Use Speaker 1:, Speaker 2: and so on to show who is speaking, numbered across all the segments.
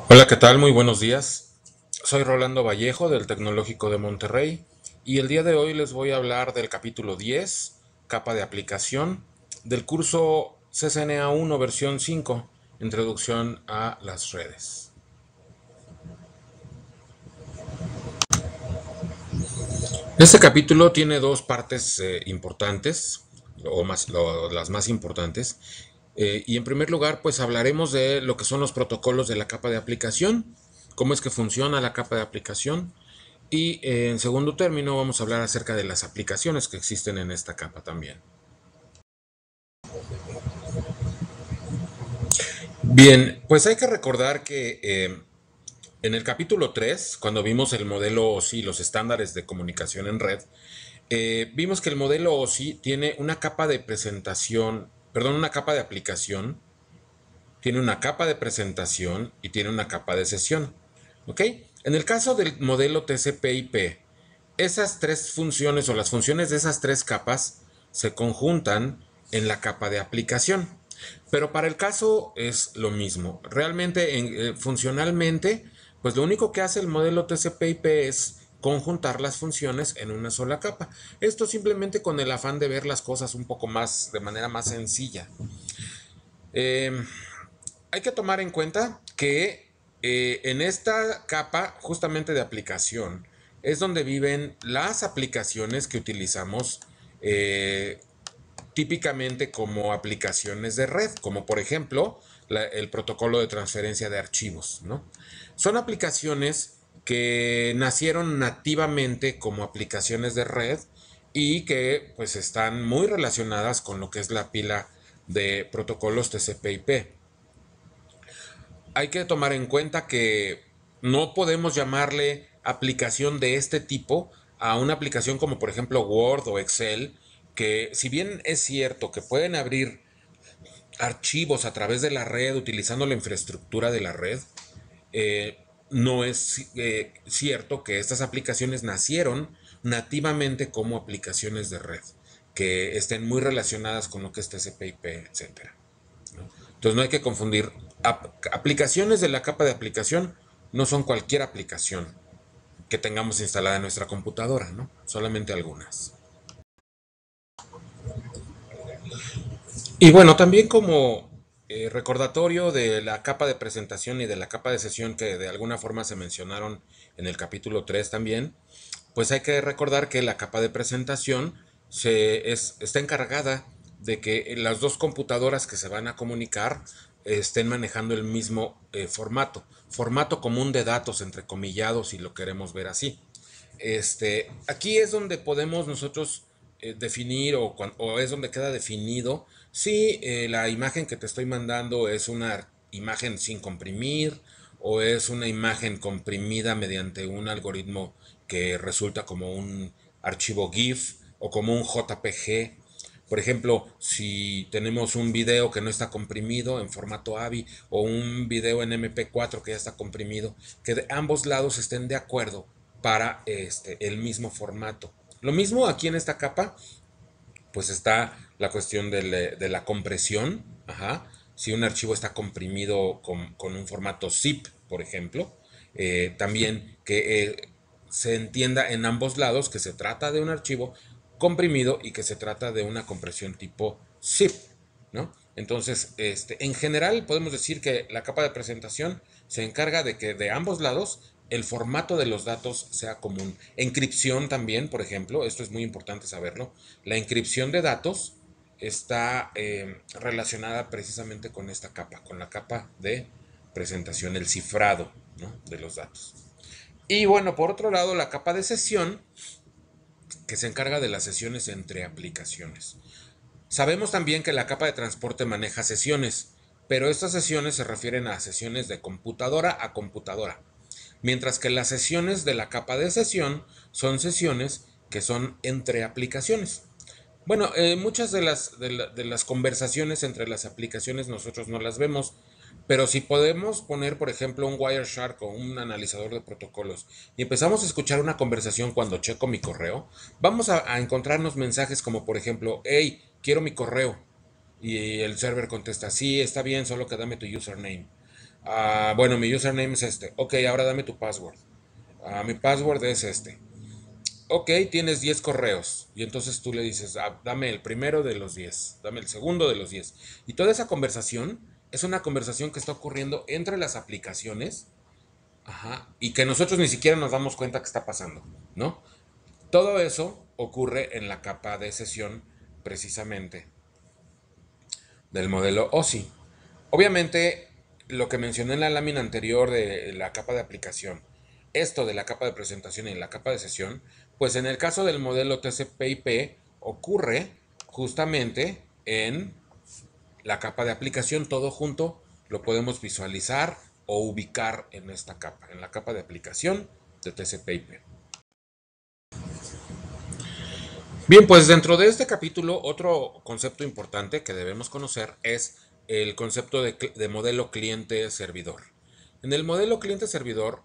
Speaker 1: Hola, ¿qué tal? Muy buenos días. Soy Rolando Vallejo del Tecnológico de Monterrey y el día de hoy les voy a hablar del capítulo 10, capa de aplicación, del curso CCNA 1 versión 5, Introducción a las redes. Este capítulo tiene dos partes importantes, las más importantes. Y en primer lugar, pues hablaremos de lo que son los protocolos de la capa de aplicación, cómo es que funciona la capa de aplicación. Y en segundo término, vamos a hablar acerca de las aplicaciones que existen en esta capa también. Bien, pues hay que recordar que en el capítulo 3, cuando vimos el modelo OSI, los estándares de comunicación en red, vimos que el modelo OSI tiene una capa de presentación, perdón, una capa de aplicación, tiene una capa de presentación y tiene una capa de sesión. ¿Ok? En el caso del modelo TCP/IP, esas tres funciones o las funciones de esas tres capas se conjuntan en la capa de aplicación. Pero para el caso es lo mismo. Realmente, funcionalmente, pues lo único que hace el modelo TCP/IP es conjuntar las funciones en una sola capa. Esto simplemente con el afán de ver las cosas un poco más, de manera más sencilla. Eh, Hay que tomar en cuenta que en esta capa justamente de aplicación es donde viven las aplicaciones que utilizamos eh, típicamente como aplicaciones de red, como por ejemplo el protocolo de transferencia de archivos, ¿no? Son aplicaciones que nacieron nativamente como aplicaciones de red y que pues están muy relacionadas con lo que es la pila de protocolos TCP/IP. Hay que tomar en cuenta que no podemos llamarle aplicación de este tipo a una aplicación como por ejemplo Word o Excel, que si bien es cierto que pueden abrir archivos a través de la red utilizando la infraestructura de la red, no es cierto que estas aplicaciones nacieron nativamente como aplicaciones de red, que estén muy relacionadas con lo que es TCP/IP, etcétera, ¿no? Entonces no hay que confundir. Aplicaciones de la capa de aplicación no son cualquier aplicación que tengamos instalada en nuestra computadora, ¿no? Solamente algunas. Y bueno, también como recordatorio de la capa de presentación y de la capa de sesión que de alguna forma se mencionaron en el capítulo 3 también, pues hay que recordar que la capa de presentación está encargada de que las dos computadoras que se van a comunicar estén manejando el mismo formato común de datos, entrecomillados, si lo queremos ver así. Aquí es donde podemos nosotros definir o es donde queda definido si la imagen que te estoy mandando es una imagen sin comprimir o es una imagen comprimida mediante un algoritmo que resulta como un archivo GIF o como un JPG. Por ejemplo, si tenemos un video que no está comprimido en formato AVI o un video en MP4 que ya está comprimido, que de ambos lados estén de acuerdo para el mismo formato. Lo mismo aquí en esta capa, pues está la cuestión de la compresión. Ajá. Si un archivo está comprimido con un formato zip, por ejemplo, también que se entienda en ambos lados que se trata de un archivo comprimido y que se trata de una compresión tipo zip, ¿no? Entonces, en general podemos decir que la capa de presentación se encarga de que de ambos lados el formato de los datos sea común. Encripción también, por ejemplo, esto es muy importante saberlo. La encripción de datos está relacionada precisamente con esta capa, con la capa de presentación, el cifrado, ¿no?, de los datos. Y bueno, por otro lado, la capa de sesión, que se encarga de las sesiones entre aplicaciones. Sabemos también que la capa de transporte maneja sesiones, pero estas sesiones se refieren a sesiones de computadora a computadora, mientras que las sesiones de la capa de sesión son sesiones que son entre aplicaciones. Bueno, muchas de las conversaciones entre las aplicaciones nosotros no las vemos, pero si podemos poner, por ejemplo, un Wireshark o un analizador de protocolos y empezamos a escuchar una conversación cuando checo mi correo, vamos a encontrarnos mensajes como, por ejemplo, hey, quiero mi correo. Y el server contesta, sí, está bien, solo que dame tu username. Bueno, mi username es este. Ok, ahora dame tu password. Mi password es este. Ok, tienes 10 correos. Y entonces tú le dices, dame el primero de los 10, dame el segundo de los 10. Y toda esa conversación es una conversación que está ocurriendo entre las aplicaciones, ajá, y que nosotros ni siquiera nos damos cuenta que está pasando, ¿no? Todo eso ocurre en la capa de sesión precisamente del modelo OSI. Obviamente, lo que mencioné en la lámina anterior de la capa de aplicación, esto de la capa de presentación y la capa de sesión, pues en el caso del modelo TCP/IP ocurre justamente en la capa de aplicación, todo junto lo podemos visualizar o ubicar en esta capa, en la capa de aplicación de TCP/IP. Bien, pues dentro de este capítulo, otro concepto importante que debemos conocer es el concepto de modelo cliente-servidor. En el modelo cliente-servidor,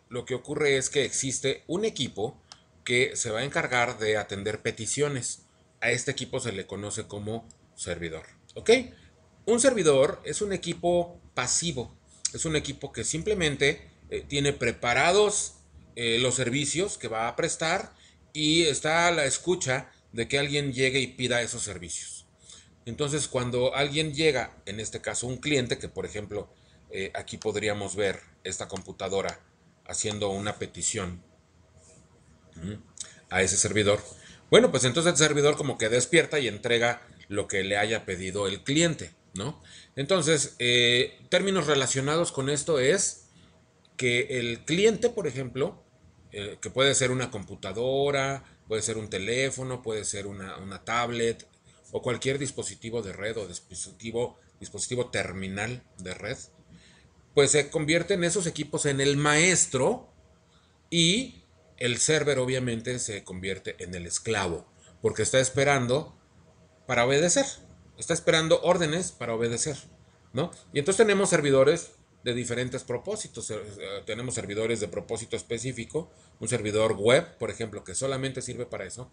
Speaker 1: lo que ocurre es que existe un equipo que se va a encargar de atender peticiones. A este equipo se le conoce como servidor. ¿Ok? Un servidor es un equipo pasivo, es un equipo que simplemente tiene preparados los servicios que va a prestar y está a la escucha de que alguien llegue y pida esos servicios. Entonces, cuando alguien llega, en este caso un cliente, que por ejemplo, aquí podríamos ver esta computadora haciendo una petición a ese servidor, bueno, pues entonces el servidor como que despierta y entrega lo que le haya pedido el cliente, ¿no? Entonces, términos relacionados con esto es que el cliente, por ejemplo, que puede ser una computadora, puede ser un teléfono, puede ser una tablet o cualquier dispositivo de red o dispositivo terminal de red, pues se convierte en esos equipos en el maestro y el server obviamente se convierte en el esclavo, porque está esperando para obedecer. Está esperando órdenes para obedecer, ¿no? Y entonces tenemos servidores de diferentes propósitos. Tenemos servidores de propósito específico, un servidor web, por ejemplo, que solamente sirve para eso.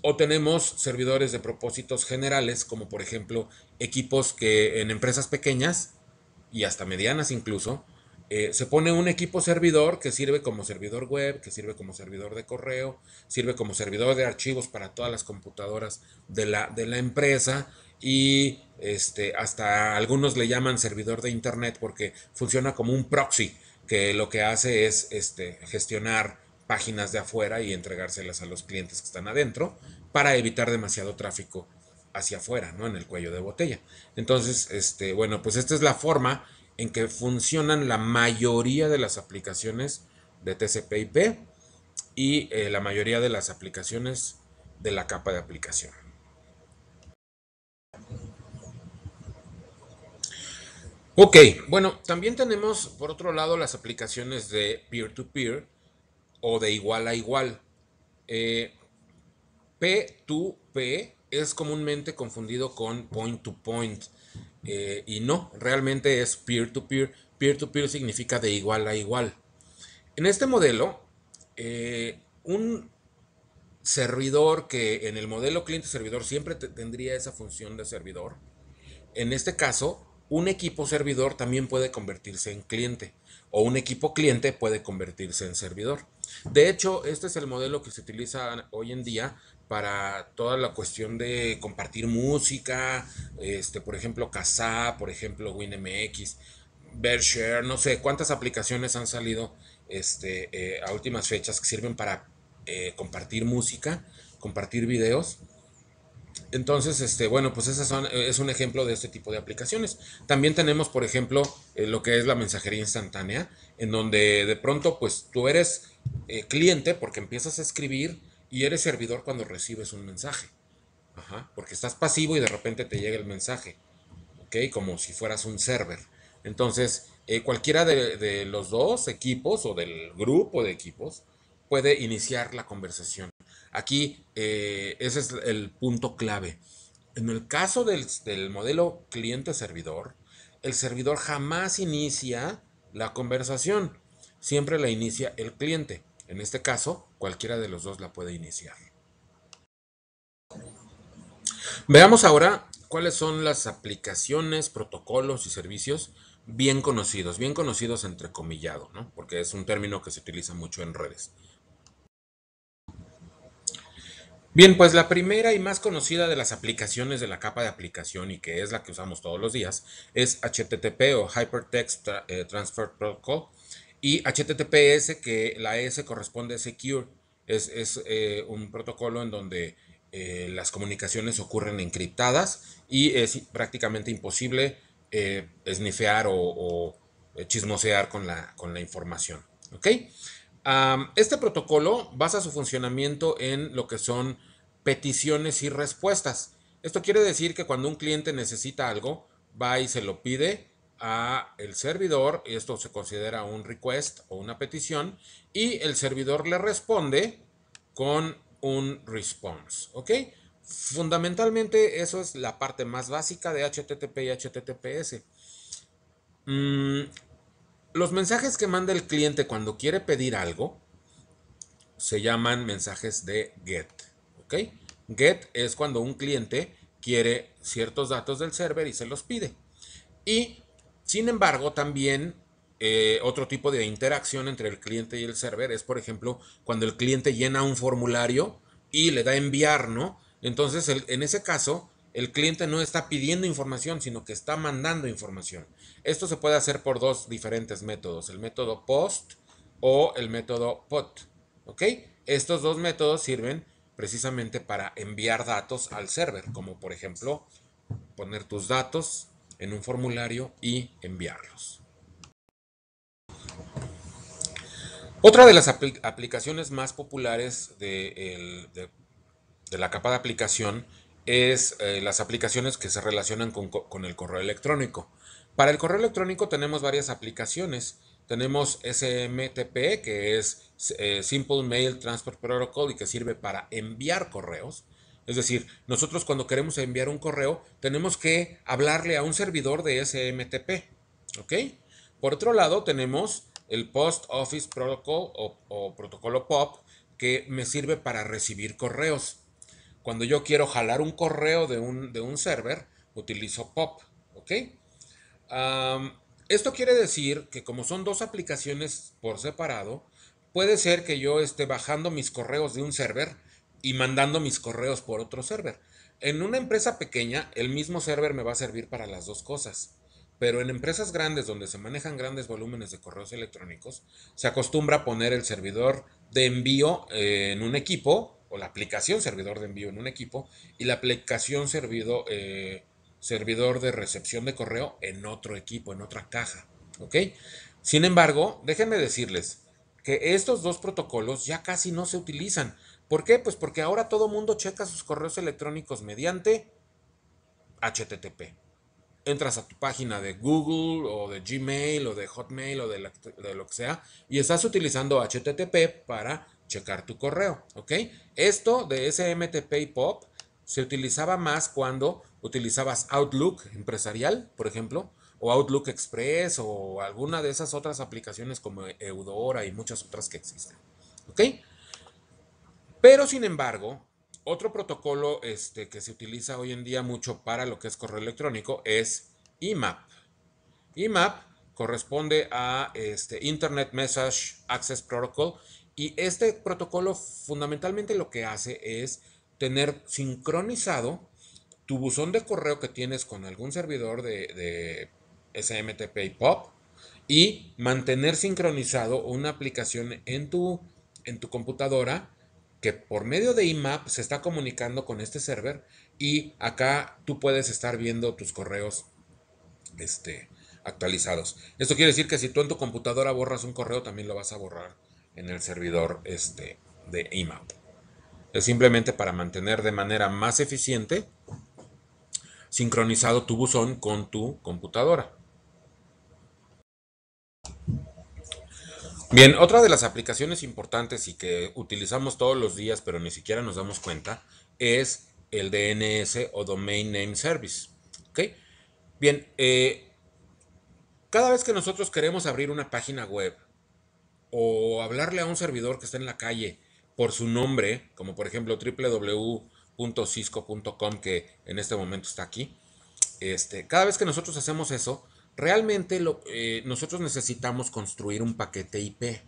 Speaker 1: O tenemos servidores de propósitos generales, como por ejemplo equipos que en empresas pequeñas y hasta medianas incluso, se pone un equipo servidor que sirve como servidor web, que sirve como servidor de correo, sirve como servidor de archivos para todas las computadoras de la empresa y hasta algunos le llaman servidor de internet porque funciona como un proxy que lo que hace es gestionar páginas de afuera y entregárselas a los clientes que están adentro para evitar demasiado tráfico hacia afuera, ¿no? En el cuello de botella. Entonces, bueno, pues esta es la forma en que funcionan la mayoría de las aplicaciones de TCP/IP y la mayoría de las aplicaciones de la capa de aplicación. Ok, bueno, también tenemos por otro lado las aplicaciones de peer-to-peer o de igual a igual. Eh, P2P es comúnmente confundido con point to point. Y no, realmente es peer-to-peer. Peer-to-peer significa de igual a igual. En este modelo, un servidor que en el modelo cliente-servidor siempre tendría esa función de servidor, en este caso, un equipo servidor también puede convertirse en cliente o un equipo cliente puede convertirse en servidor. De hecho, este es el modelo que se utiliza hoy en día para toda la cuestión de compartir música, por ejemplo, Kazaa, por ejemplo, WinMX, BearShare, no sé cuántas aplicaciones han salido a últimas fechas que sirven para compartir música, compartir videos. Entonces, bueno, pues es un ejemplo de este tipo de aplicaciones. También tenemos, por ejemplo, lo que es la mensajería instantánea, en donde de pronto, pues tú eres cliente porque empiezas a escribir y eres servidor cuando recibes un mensaje. Ajá, porque estás pasivo y de repente te llega el mensaje, ¿ok? Como si fueras un server. Entonces, cualquiera de los dos equipos o del grupo de equipos puede iniciar la conversación. Aquí, ese es el punto clave. En el caso del modelo cliente-servidor, el servidor jamás inicia la conversación, siempre la inicia el cliente. En este caso, cualquiera de los dos la puede iniciar. Veamos ahora cuáles son las aplicaciones, protocolos y servicios bien conocidos entrecomillado, ¿no? Porque es un término que se utiliza mucho en redes. Bien, pues la primera y más conocida de las aplicaciones de la capa de aplicación y que es la que usamos todos los días es HTTP o Hypertext Transfer Protocol y HTTPS, que la S corresponde a Secure. Es un protocolo en donde las comunicaciones ocurren encriptadas y es prácticamente imposible snifear o chismosear con la información. ¿Ok? Este protocolo basa su funcionamiento en lo que son peticiones y respuestas. Esto quiere decir que cuando un cliente necesita algo, va y se lo pide a el servidor, y esto se considera un request o una petición, y el servidor le responde con un response, ¿ok? Fundamentalmente eso es la parte más básica de HTTP y HTTPS. Mm, los mensajes que manda el cliente cuando quiere pedir algo se llaman mensajes de GET. ¿Ok? GET es cuando un cliente quiere ciertos datos del server y se los pide. Y, sin embargo, también otro tipo de interacción entre el cliente y el server es, por ejemplo, cuando el cliente llena un formulario y le da a enviar, ¿no? Entonces, en ese caso, el cliente no está pidiendo información, sino que está mandando información. Esto se puede hacer por dos diferentes métodos, el método POST o el método POT. ¿Ok? Estos dos métodos sirven precisamente para enviar datos al server, como por ejemplo poner tus datos en un formulario y enviarlos. Otra de las aplicaciones más populares de la capa de aplicación es las aplicaciones que se relacionan con el correo electrónico. Para el correo electrónico tenemos varias aplicaciones. Tenemos SMTP, que es Simple Mail Transfer Protocol y que sirve para enviar correos. Es decir, nosotros cuando queremos enviar un correo tenemos que hablarle a un servidor de SMTP. ¿Ok? Por otro lado tenemos el Post Office Protocol o protocolo POP, que me sirve para recibir correos. Cuando yo quiero jalar un correo de un server, utilizo POP. ¿Ok? Um, Esto quiere decir que como son dos aplicaciones por separado, puede ser que yo esté bajando mis correos de un server y mandando mis correos por otro server. En una empresa pequeña, el mismo server me va a servir para las dos cosas. Pero en empresas grandes donde se manejan grandes volúmenes de correos electrónicos, se acostumbra a poner el servidor de envío en un equipo, o la aplicación servidor de envío en un equipo, y la aplicación servidor de recepción de correo en otro equipo, en otra caja. ¿Ok? Sin embargo, déjenme decirles que estos dos protocolos ya casi no se utilizan. ¿Por qué? Pues porque ahora todo mundo checa sus correos electrónicos mediante HTTP. Entras a tu página de Google o de Gmail o de Hotmail o de lo que sea y estás utilizando HTTP para checar tu correo, ¿ok? Esto de SMTP y POP se utilizaba más cuando utilizabas Outlook empresarial, por ejemplo, o Outlook Express o alguna de esas otras aplicaciones como Eudora y muchas otras que existen, ¿ok? Pero sin embargo, otro protocolo que se utiliza hoy en día mucho para lo que es correo electrónico es IMAP. IMAP corresponde a Internet Message Access Protocol y este protocolo fundamentalmente lo que hace es tener sincronizado tu buzón de correo que tienes con algún servidor de SMTP y POP y mantener sincronizado una aplicación en tu computadora que por medio de IMAP se está comunicando con este server y acá tú puedes estar viendo tus correos este, actualizados. Esto quiere decir que si tú en tu computadora borras un correo, también lo vas a borrar en el servidor de IMAP. Es simplemente para mantener de manera más eficiente sincronizado tu buzón con tu computadora. Bien, otra de las aplicaciones importantes y que utilizamos todos los días, pero ni siquiera nos damos cuenta, es el DNS o Domain Name Service. ¿Ok? Bien, cada vez que nosotros queremos abrir una página web o hablarle a un servidor que está en la calle por su nombre, como por ejemplo www.cisco.com, que en este momento está aquí, cada vez que nosotros hacemos eso, Realmente nosotros necesitamos construir un paquete IP.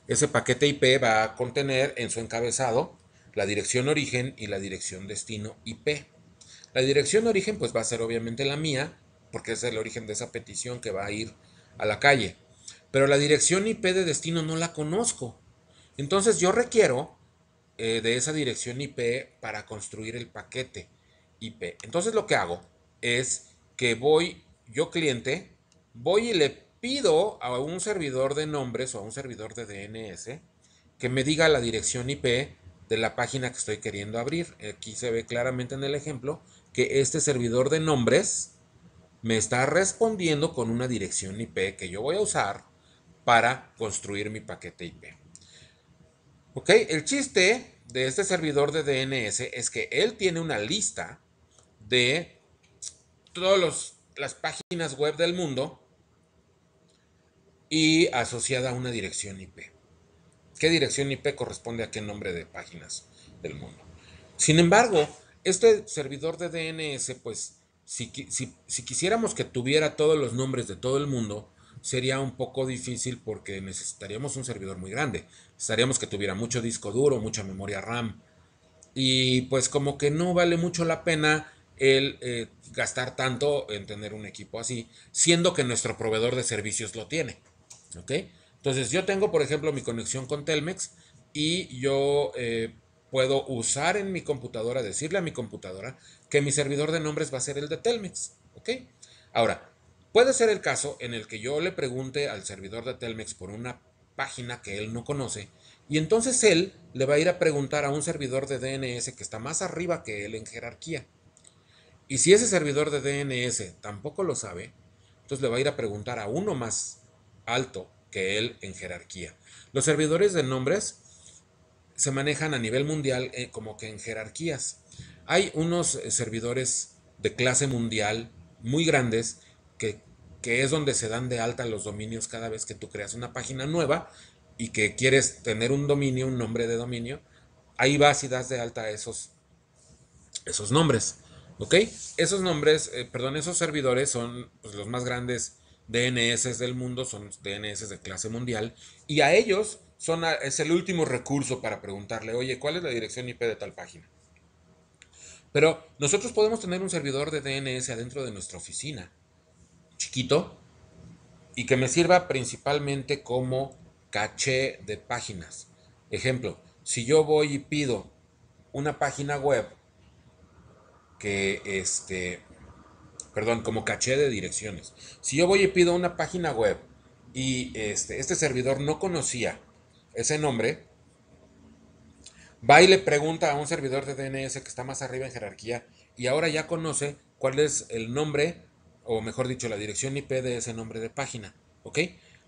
Speaker 1: Ese paquete IP va a contener en su encabezado la dirección origen y la dirección destino IP. La dirección origen pues va a ser obviamente la mía, porque es el origen de esa petición que va a ir a la calle. Pero la dirección IP de destino no la conozco. Entonces yo requiero de esa dirección IP para construir el paquete IP. Entonces lo que hago es que yo cliente, voy y le pido a un servidor de nombres o a un servidor de DNS que me diga la dirección IP de la página que estoy queriendo abrir. Aquí se ve claramente en el ejemplo que este servidor de nombres me está respondiendo con una dirección IP que yo voy a usar para construir mi paquete IP. Ok, el chiste de este servidor de DNS es que él tiene una lista de todas las páginas web del mundo y asociada a una dirección IP. ¿Qué dirección IP corresponde a qué nombre de páginas del mundo? Sin embargo, este servidor de DNS, pues, si quisiéramos que tuviera todos los nombres de todo el mundo, sería un poco difícil porque necesitaríamos un servidor muy grande. Necesitaríamos que tuviera mucho disco duro, mucha memoria RAM. Y pues como que no vale mucho la pena el gastar tanto en tener un equipo así, siendo que nuestro proveedor de servicios lo tiene. ¿Ok? Entonces yo tengo, por ejemplo, mi conexión con Telmex y yo puedo usar en mi computadora, decirle a mi computadora que mi servidor de nombres va a ser el de Telmex. ¿Ok? Ahora, puede ser el caso en el que yo le pregunte al servidor de Telmex por una página que él no conoce y entonces él le va a ir a preguntar a un servidor de DNS que está más arriba que él en jerarquía. Y si ese servidor de DNS tampoco lo sabe, entonces le va a ir a preguntar a uno más alto que él en jerarquía. Los servidores de nombres se manejan a nivel mundial como que en jerarquías. Hay unos servidores de clase mundial muy grandes que, que es donde se dan de alta los dominios cada vez que tú creas una página nueva y que quieres tener un dominio, un nombre de dominio. Ahí vas y das de alta esos nombres. ¿Ok? Esos nombres, perdón, esos servidores son pues, los más grandes DNS del mundo, son DNS de clase mundial, y a ellos es el último recurso para preguntarle, oye, ¿cuál es la dirección IP de tal página? Pero nosotros podemos tener un servidor de DNS adentro de nuestra oficina, chiquito, y que me sirva principalmente como caché de páginas. Ejemplo, si yo voy y pido una página web que perdón, como caché de direcciones. Si yo voy y pido una página web y este servidor no conocía ese nombre, va y le pregunta a un servidor de DNS que está más arriba en jerarquía y ahora ya conoce cuál es el nombre, o mejor dicho, la dirección IP de ese nombre de página. ¿Ok?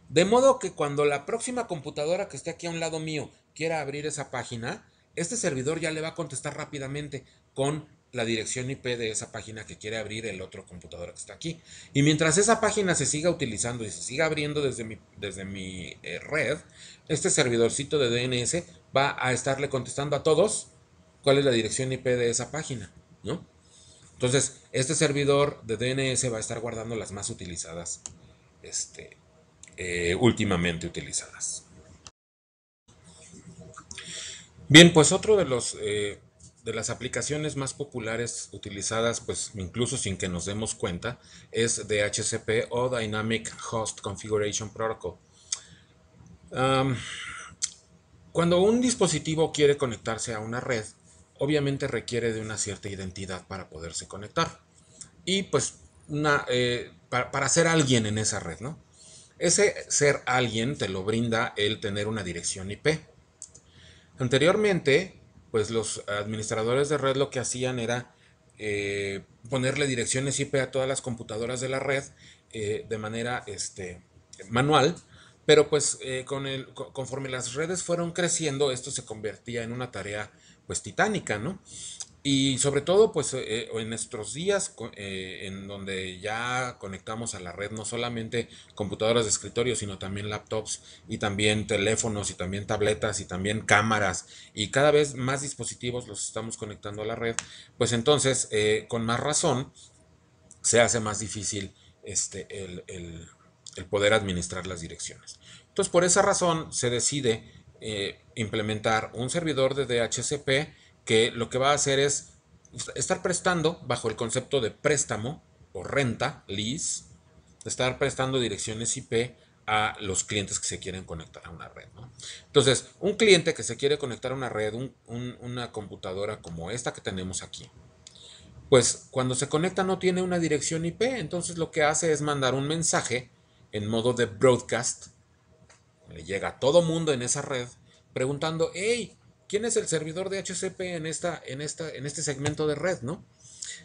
Speaker 1: De modo que cuando la próxima computadora que esté aquí a un lado mío quiera abrir esa página, este servidor ya le va a contestar rápidamente con la dirección IP de esa página que quiere abrir el otro computador que está aquí. Y mientras esa página se siga utilizando y se siga abriendo desde mi red, este servidorcito de DNS va a estarle contestando a todos cuál es la dirección IP de esa página, ¿no? Entonces, este servidor de DNS va a estar guardando las más utilizadas, últimamente utilizadas. Bien, pues otro de las aplicaciones más populares utilizadas, pues incluso sin que nos demos cuenta, es DHCP o Dynamic Host Configuration Protocol. Um, Cuando un dispositivo quiere conectarse a una red, obviamente requiere de una cierta identidad para poderse conectar. Y pues para ser alguien en esa red, ¿no? Ese ser alguien te lo brinda el tener una dirección IP. Anteriormente, pues los administradores de red lo que hacían era ponerle direcciones IP a todas las computadoras de la red de manera manual, pero pues conforme las redes fueron creciendo, esto se convertía en una tarea pues titánica, ¿no? Y sobre todo, pues en nuestros días, en donde ya conectamos a la red no solamente computadoras de escritorio, sino también laptops y también teléfonos y también tabletas y también cámaras y cada vez más dispositivos los estamos conectando a la red, pues entonces, con más razón, se hace más difícil el poder administrar las direcciones. Entonces, por esa razón se decide implementar un servidor de DHCP que lo que va a hacer es estar prestando bajo el concepto de préstamo o renta, lease, estar prestando direcciones IP a los clientes que se quieren conectar a una red, ¿no? Entonces, un cliente que se quiere conectar a una red, una computadora como esta que tenemos aquí, pues cuando se conecta no tiene una dirección IP, entonces lo que hace es mandar un mensaje en modo de broadcast, le llega a todo mundo en esa red preguntando, hey, ¿quién es el servidor de HCP en este segmento de red, no?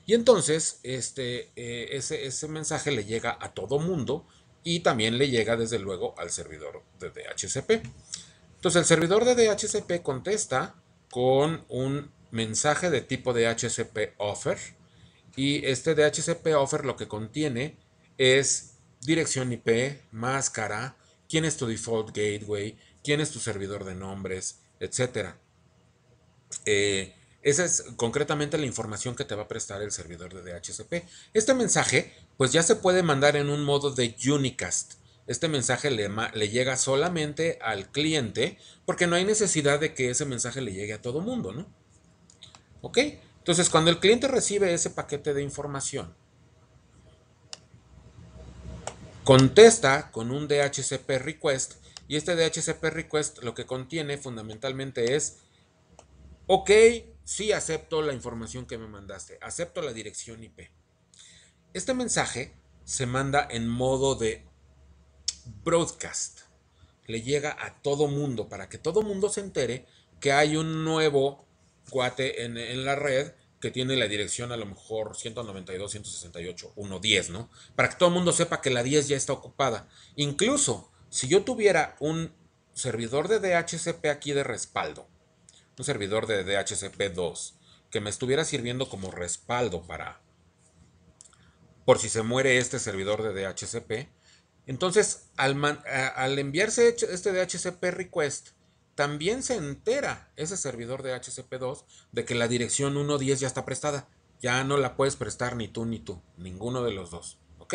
Speaker 1: Y entonces ese mensaje le llega a todo mundo y también le llega desde luego al servidor de DHCP. Entonces el servidor de DHCP contesta con un mensaje de tipo DHCP offer y este DHCP offer lo que contiene es dirección IP, máscara, quién es tu default gateway, quién es tu servidor de nombres, etcétera. Esa es concretamente la información que te va a prestar el servidor de DHCP. Este mensaje, pues ya se puede mandar en un modo de unicast. Este mensaje le llega solamente al cliente porque no hay necesidad de que ese mensaje le llegue a todo mundo, ¿no? ¿Ok? Entonces, cuando el cliente recibe ese paquete de información, contesta con un DHCP request y este DHCP request lo que contiene fundamentalmente es ok, sí acepto la información que me mandaste, acepto la dirección IP. Este mensaje se manda en modo de broadcast. Le llega a todo mundo para que todo mundo se entere que hay un nuevo cuate en la red que tiene la dirección a lo mejor 192.168.1.10, ¿no? Para que todo el mundo sepa que la 10 ya está ocupada. Incluso si yo tuviera un servidor de DHCP aquí de respaldo, un servidor de DHCP2 que me estuviera sirviendo como respaldo para por si se muere este servidor de DHCP. Entonces, al enviarse este DHCP request, también se entera ese servidor de DHCP2 de que la dirección 1.10 ya está prestada. Ya no la puedes prestar ni tú, ninguno de los dos. ¿Ok?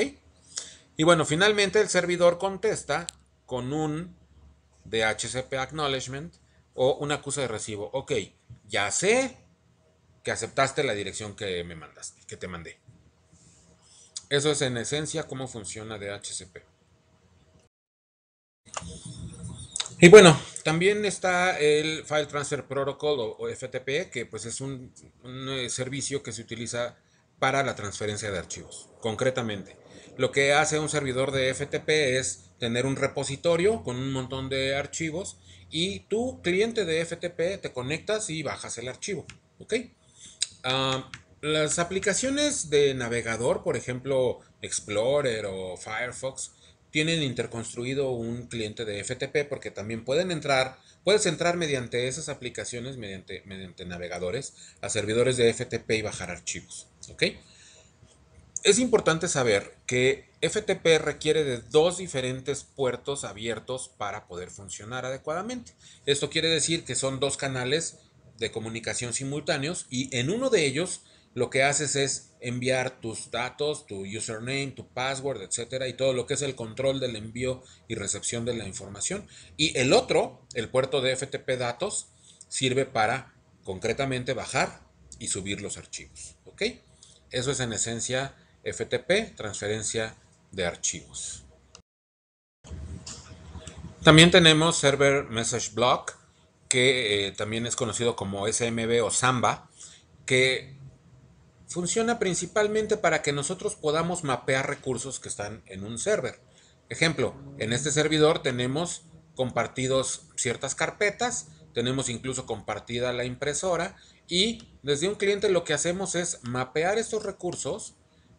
Speaker 1: Y bueno, finalmente el servidor contesta con un DHCP acknowledgement o una acusa de recibo. Ok, ya sé que aceptaste la dirección que me mandaste, que te mandé. Eso es en esencia cómo funciona DHCP. Y bueno, también está el File Transfer Protocol o FTP, que pues es un servicio que se utiliza para la transferencia de archivos. Concretamente, lo que hace un servidor de FTP es tener un repositorio con un montón de archivos y tu cliente de FTP te conectas y bajas el archivo. ¿Ok? Las aplicaciones de navegador, por ejemplo, Explorer o Firefox, tienen interconstruido un cliente de FTP porque también puedes entrar mediante esas aplicaciones, mediante navegadores, a servidores de FTP y bajar archivos. ¿Ok? Es importante saber que FTP requiere de dos diferentes puertos abiertos para poder funcionar adecuadamente. Esto quiere decir que son dos canales de comunicación simultáneos y en uno de ellos lo que haces es enviar tus datos, tu username, tu password, etcétera, y todo lo que es el control del envío y recepción de la información. Y el otro, el puerto de FTP datos, sirve para concretamente bajar y subir los archivos. ¿Ok? Eso es en esencia FTP, transferencia de archivos. También tenemos Server Message Block, que también es conocido como SMB o Samba, que funciona principalmente para que nosotros podamos mapear recursos que están en un server. Ejemplo, en este servidor tenemos compartidos ciertas carpetas, tenemos incluso compartida la impresora y desde un cliente lo que hacemos es mapear estos recursos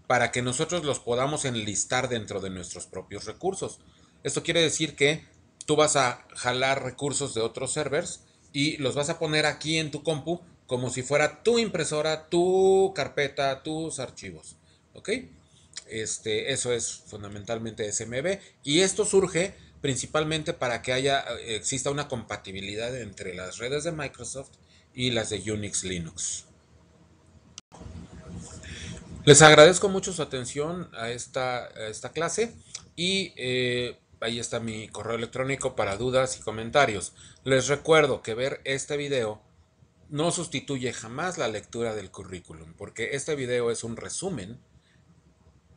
Speaker 1: para que nosotros los podamos enlistar dentro de nuestros propios recursos. Esto quiere decir que tú vas a jalar recursos de otros servers y los vas a poner aquí en tu compu como si fuera tu impresora, tu carpeta, tus archivos. ¿Ok? Eso es fundamentalmente SMB y esto surge principalmente para que exista una compatibilidad entre las redes de Microsoft y las de Unix Linux. Les agradezco mucho su atención a esta clase y ahí está mi correo electrónico para dudas y comentarios. Les recuerdo que ver este video no sustituye jamás la lectura del currículum, porque este video es un resumen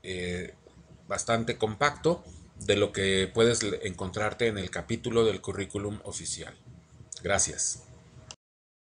Speaker 1: eh, bastante compacto de lo que puedes encontrarte en el capítulo del currículum oficial. Gracias.